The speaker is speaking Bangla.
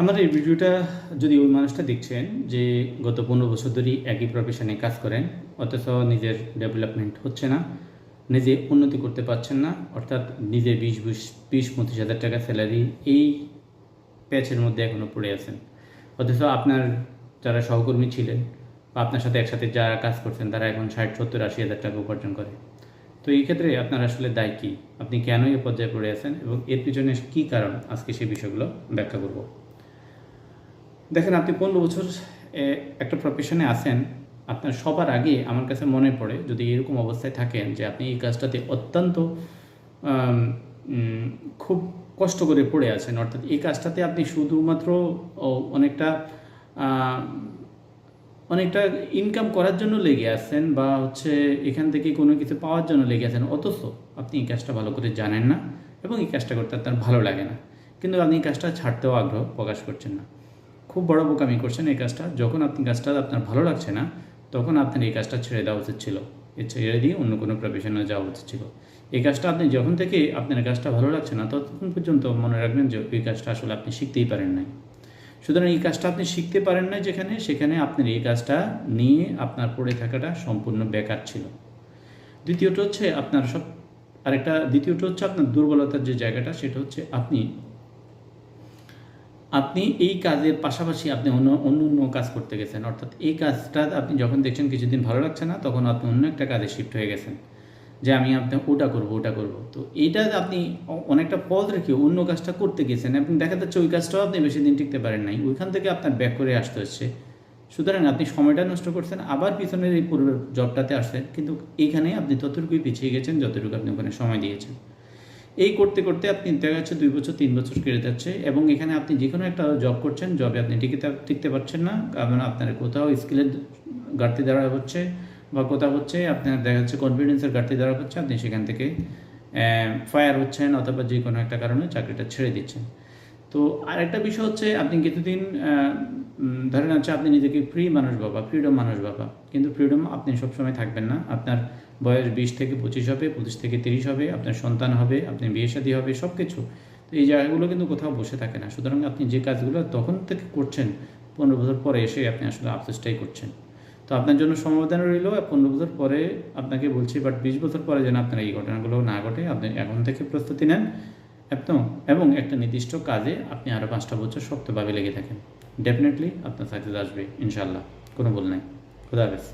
আমার এই ভিডিওটা যদি ওই মানুষটা দেখছেন যে গত 15 বছর ধরেই একই প্রফেশনে কাজ করেন, অথচ নিজের ডেভেলপমেন্ট হচ্ছে না, নিজে উন্নতি করতে পারছেন না, অর্থাৎ নিজে 20-25 টাকা স্যালারি এই প্যাচের মধ্যে এখনও পড়ে আছেন, অথচ আপনার যারা সহকর্মী ছিলেন বা আপনার সাথে একসাথে যারা কাজ করছেন তারা এখন 60-70-80 হাজার টাকা উপার্জন করে। তো এই ক্ষেত্রে আপনার আসলে দায় কী? আপনি কেন এই পর্যায়ে পড়ে আছেন এবং এর পিছনে কী কারণ, আজকে সেই বিষয়গুলো ব্যাখ্যা করব। দেখেন, আপনি 15 বছর একটা প্রফেশনে আছেন, আপনার সবার আগে আমার কাছে মনে পড়ে যদি এরকম অবস্থায় থাকেন যে আপনি এই কাজটাতে অত্যন্ত আম, উম, খুব কষ্ট করে পড়ে আছেন, অর্থাৎ এই কাজটাতে আপনি শুধুমাত্র অনেকটা অনেকটা ইনকাম করার জন্য লেগে আছেন বা এখান থেকে কোনো কিছু পাওয়ার জন্য লেগে আছেন, অথচ আপনি এই কাজটা ভালো করে জানেন না এবং এই কাজটা করতে আপনার ভালো লাগে না, কিন্তু আপনি এই কাজটা ছাড়তেও আগ্রহ প্রকাশ করছেন না। খুব বড় বোকামি করছেন এই কাজটা। যখন আপনি কাজটা আপনার ভালো লাগছে না, তখন আপনার এই কাজটা ছেড়ে দেওয়া উচিত ছিল, ছেড়ে দিয়ে অন্য কোনো প্রফেশনে যাওয়া উচিত ছিল। এই কাজটা আপনি যখন থেকে আপনার কাজটা ভালো লাগছে না, ততক্ষণ পর্যন্ত মনে রাখবেন যে এই কাজটা আসলে আপনি শিখতেই পারেন নাই। সুতরাং এই কাজটা আপনি শিখতে পারেন না সেখানে আপনার এই কাজটা নিয়ে আপনার পড়ে থাকাটা সম্পূর্ণ বেকার ছিল। দ্বিতীয়ত হচ্ছে আপনার দুর্বলতার যে জায়গাটা, সেটা হচ্ছে আপনি এই কাজের পাশাপাশি আপনি অন্য কাজ করতে গেছেন, অর্থাৎ এই কাজটা আপনি যখন দেখছেন কিছুদিন ভালো লাগছে না, তখন আপনি অন্য একটা কাজে শিফট হয়ে গেছেন যে আমি আপনি ওটা করব। তো এইটা আপনি অনেকটা পথ রেখে অন্য কাজটা করতে গেছেন এবং দেখা যাচ্ছে ওই কাজটাও আপনি বেশি দিন টিকতে পারেন নাই, ওইখান থেকে আপনার ব্যাক করে আসতে হচ্ছে। সুতরাং আপনি সময়টা নষ্ট করছেন, আবার পিছনের এই পূর্বের জবটাতে আসছেন, কিন্তু এইখানে আপনি ততটুকুই পিছিয়ে গেছেন যতটুকু আপনি ওখানে সময় দিয়েছেন। এই করতে করতে আপনি দেখা যাচ্ছে 2 বছর 3 বছর কেটে যাচ্ছে এবং এখানে আপনি যে কোনো একটা জব করছেন, জবে আপনি টিকতে পারছেন না, কারণ আপনার কোথাও স্কিলের ঘাটতি দ্বারা হচ্ছে বা কোথাও আপনার দেখা যাচ্ছে কনফিডেন্সের ঘাটতি দ্বারা হচ্ছে, আপনি সেখান থেকে ফায়ার হচ্ছেন অথবা যে কোনো একটা কারণে চাকরিটা ছেড়ে দিচ্ছেন। তো আরেকটা বিষয় হচ্ছে, আপনি কিছুদিন ধরেন আপনি নিজেকে ফ্রি মানুষ ভাবা, ফ্রিডম মানুষ ভাবা, কিন্তু ফ্রিডম আপনি সবসময় থাকবেন না। আপনার বয়স 20 থেকে 25 হবে, 25 থেকে 30 হবে, আপনার সন্তান হবে, আপনি বিয়ে শাদী হবে, সব কিছু। তো এই জায়গাগুলো কিন্তু কোথাও বসে থাকে না। সুতরাং আপনি যে কাজগুলো তখন থেকে করছেন, 15 বছর পরে এসে আপনি আসলে আফসোসটাই করছেন। তো আপনার জন্য সমবেদনা রইল, 15 বছর পরে আপনাকে বলছি, বাট 20 বছর পরে যেন আপনার এই ঘটনাগুলো না ঘটে, আপনি এখন থেকে প্রস্তুতি নেন এবং একটা নির্দিষ্ট কাজে আপনি আরও 5টা বছর শক্তভাবে লেগে থাকেন। ডেফিনেটলি আপনার সাকসেস আসবে ইনশাল্লাহ, কোনো ভুল নাই। খুদা হাফেজ।